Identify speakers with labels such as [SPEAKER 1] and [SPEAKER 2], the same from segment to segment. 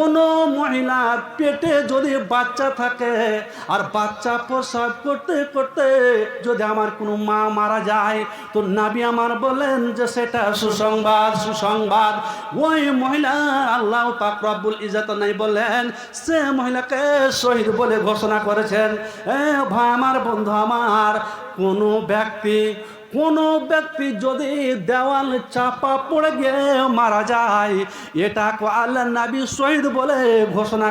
[SPEAKER 1] কোনো মহিলার পেটে যদি বাচ্চা থাকে আর বাচ্চা প্রসব করতে করতে যদি আমার কোনো মা মারা যায়, তো নবী আমার বলেন যে সেটা সুসংবাদ, সুসংবাদ। ওই মহিলা আল্লাহ পাক রব্বুল ইজ্জত নাই বলেন, সে মহিলাকে শহীদ বলে ঘোষণা করেছেন। ভাই আমার, বন্ধু আমার, কোনো ব্যক্তি যদি দেওয়াল চাপা পড়ে গিয়ে মারা যায়, এটা আল্লাহ নবী শহীদ বলে ঘোষণা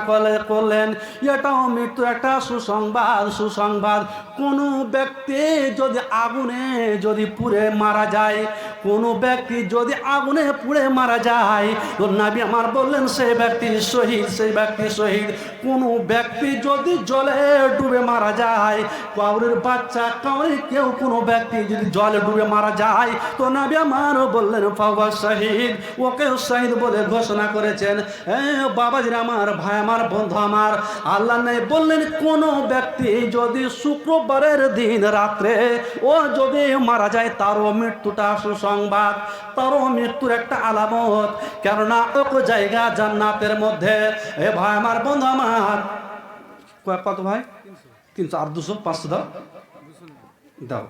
[SPEAKER 1] করলেন। এটাও মৃত্যু একটা সুসংবাদ, সুসংবাদ। কোনো ব্যক্তি যদি আগুনে যদি পুড়ে মারা যায়, কোনো ব্যক্তি যদি আগুনে পুড়ে মারা যায়, তো নবী আমার বললেন সে ব্যক্তি শহীদ, সেই ব্যক্তি শহীদ। কোনো ব্যক্তি যদি জলে ডুবে মারা যায়, কাউরের বাচ্চা কাউরে কেউ কোনো ব্যক্তি যদি জলে ডুবে মারা যায়, তো নবী আমার বললেন ফাওয়া শহীদ, ওকে শহীদ বলে ঘোষণা করেছেন। বাবাজির আমার, ভাই আমার, বন্ধু আমার, আল্লাহ নাই বললেন কোনো ব্যক্তি যদি শুক্রবারের দিন রাত্রে ও যদি মারা যায়, তারও মৃত্যুটা সুসংবাদ, তারও মৃত্যুর একটা আলামত। কেননা ও জায়গা জান্নাতের মধ্যে। ভাই আমার, বন্ধু আমার, কত ভাই? 300 আর 200, 500 দাও, দাও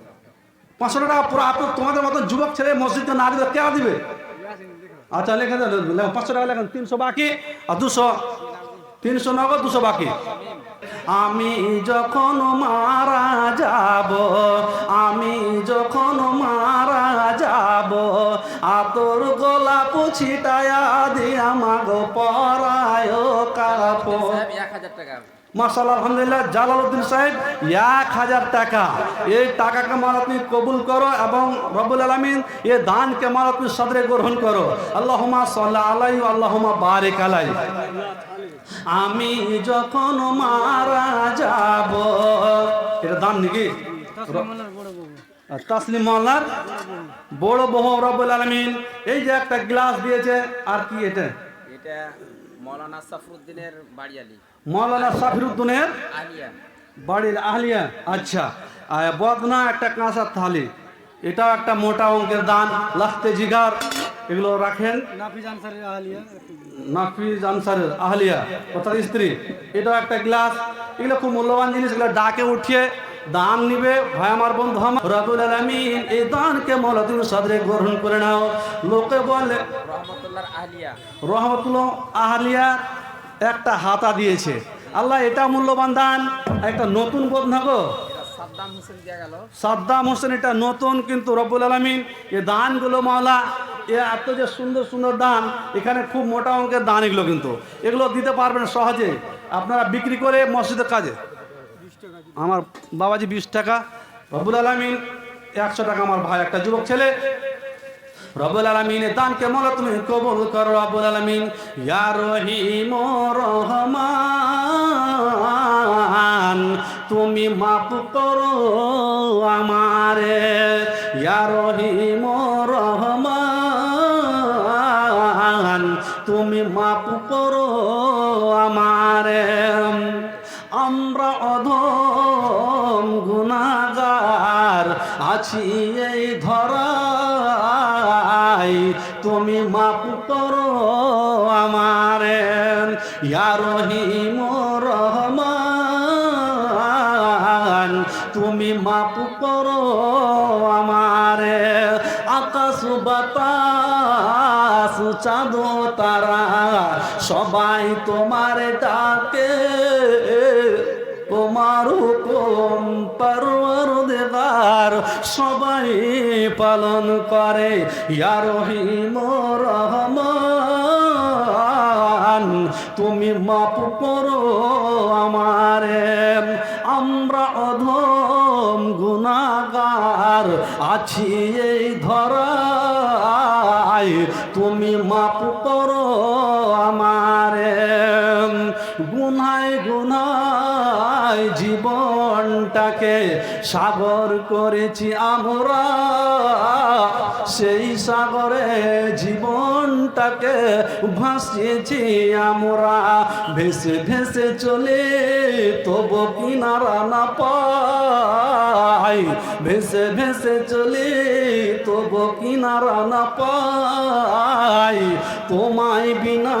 [SPEAKER 1] 500 টাকা পুরো। আপনার তোমাদের মতন যুবক ছেলে মসজিদে না দিবে, কে দিবে? আচ্ছা লেখা দেন, 500 টাকা লেখেন, 300 বাকি আর 200, 300 নগদ, 200 বাকি। আমি যখন মারা যাব, আমি যখন মারা যাব, আতর গোলাপ ছিটায়া দিয়া মাগো পরায় কাপড়।
[SPEAKER 2] 1000 টাকা।
[SPEAKER 1] মাশাআল্লাহ, আলহামদুলিল্লাহ। জালালউদ্দিন সাহেব 1000 টাকা। এই টাকাকে মাল আপনি কবুল করো এবং রব্বুল আলামিন এই দানকে মাল আপনি সদরে গ্রহণ করো। আল্লাহুম্মা সাল্লি আলাইহি আল্লাহুম্মা বারিক আলাইহি। আমি যখন মারা যাব, এটা দান নাকি? তাসলিম মোল্লার বড় বউ রব্বুল আলামিন এই যে একটা গ্লাস দিয়েছে। আর কি এটা?
[SPEAKER 2] এটা মাওলানা সাফরুদ্দিনের বাড়িয়ালি,
[SPEAKER 1] মাওলানা সাফরুদ্দিনের
[SPEAKER 2] আলিয়া
[SPEAKER 1] বাড়ির আহলিয়া। আচ্ছা, বদনা একটা কাঁসার থালি, এটাও একটা মোটা অঙ্কের দান। লাখতে জিগার এগুলো রাখেন। নাফিজ আনসারের আহলিয়া অর্থাৎ স্ত্রী, এটাও একটা গ্লাস। এগুলো খুব মূল্যবান জিনিস, এগুলো ডাকে উঠিয়ে দান নিবে। ভাই আমার, বন্ধু আমার, রব্বুল আলামিন এই দানকে মওলা তুমি সদরে গ্রহণ করে নাও। লোকে বলে
[SPEAKER 2] রহমতুল্লাহর আলিয়া,
[SPEAKER 1] রহমতুল্লাহ আহলিয়া একটা হাতা দিয়েছে আল্লাহ, এটা মূল্যবান দান। একটা নতুন বদনাগো
[SPEAKER 2] সাদ্দাম হোসেন দিয়ে গেল,
[SPEAKER 1] সাদ্দাম হোসেন, এটা নতুন। কিন্তু রব্বুল আলামিন এই দানগুলো মাওলা, এত যে সুন্দর সুন্দর দান, এখানে খুব মোটা অঙ্কের দান। এগুলো কিন্তু এগুলো দিতে পারবেন সহজে আপনারা বিক্রি করে মসজিদের কাজে। আমার বাবাজি 20 টাকা, রব্বুল আলামিন 100 টাকা। আমার ভাই একটা যুবক ছেলে, রব্বুল আলামিন দানকে মওলা তুমি কবুল করো। রব্বুল আলামিন ইয়া রহিম রহমান তুমি মাফ করো আমারে, ইয়া রহিম রহমান তুমি মাফ করো আমারে। আমরা অধম গুনাহগার আছি এই ধরায়, তুমি মাফ করো আমারে, ইয়া রহিম রহমান তুমি মাফ করো আমারে। আকাশ বাতাস চাঁদ তারা সবাই তোমার ডাকে, তোমার হুকুম পরওয়ারদিগার সবাই পালন করে। ইয়া রহিম রহমান তুমি মাফ করো আমারে। আমরা অধম গুনাহগার আছি এই ধরায়, তুমি মাফ করো আমারে। গুনায় গুনাহ জীবনটাকে সাগর করেছি আমরা, সেই সাগরে জীবনটাকে ভাসিয়েছি আমরা। ভেসে ভেসে চলে তবু কিনারা না পাই, ভেসে ভেসে চলে তবু কিনারা না পাই। তোমায় বিনা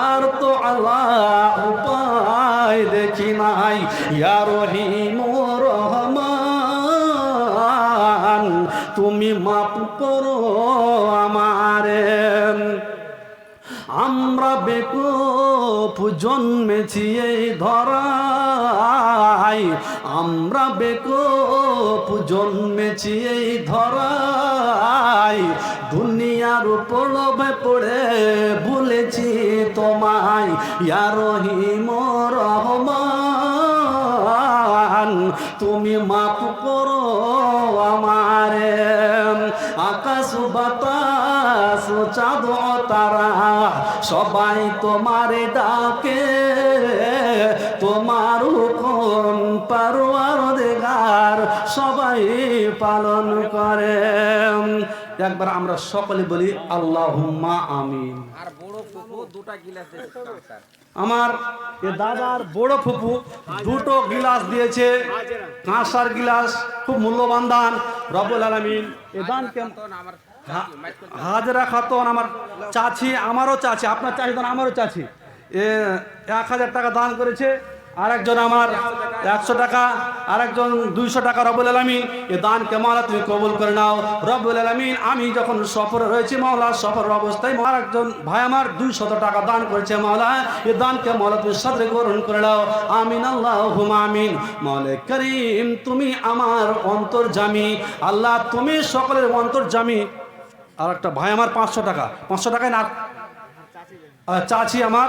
[SPEAKER 1] আর তো আল্লাহ উপায় দেখি নাই। ইয়া রহিম রহমান তুমি মাফ করো আমারে। আমরা বেকুফ জন্মেছি এই ধরায়, আমরা বেকুফ জন্মেছি এই ধরায়। দুনিয়ার প্রলোভে পড়ে ভুলেছি তোমায়। ইয়া রহিম রহমান তুমি মাফ করো আমারে। আকাশ বাতাস চাঁদ তারা সবাই তোমারে ডাকে, তোমার হুকুম পরওয়ারদিগার সবাই পালন করে। একবার আমরা সকলে বলি আল্লাহুম্মা আমিন।
[SPEAKER 2] আর বড় ফুফু দুটা গিলাস দিয়েছে স্যার।
[SPEAKER 1] আমার এ দাদার বড় ফুপু দুটো গিলাস দিয়েছে, কাঁসার গিলাস, খুব মূল্যবান দান। রব্বুল আলামিন এ দানকে
[SPEAKER 2] আমার
[SPEAKER 1] হাজরা খাতুন আমার চাচি, আমারও চাচি, আপনার চাচি দান আমারও চাচি, এ 1000 টাকা দান করেছে। আরেকজন আমার 100 টাকা, আরেকজন 200 টাকা। রব্বুল আলামিন এ দানকে মাওলা তুমি কবুল করে নাও। রব্বুল আলামিন আমি যখন সফরে রয়েছি মাওলা, সফর অবস্থায় আরেকজন ভাই আমার 200 টাকা দান করেছে মাওলা, এ দানকে মাওলা তুমি সাদরে গ্রহণ করে নাও। আমিন আল্লাহুম্মা আমিন। মাওলা করিম তুমি আমার অন্তর্যামী, আল্লাহ তুমি সকলের অন্তর্যামী। আর একটা ভাই আমার 500 টাকা, 500 টাকায় না চাচি আমার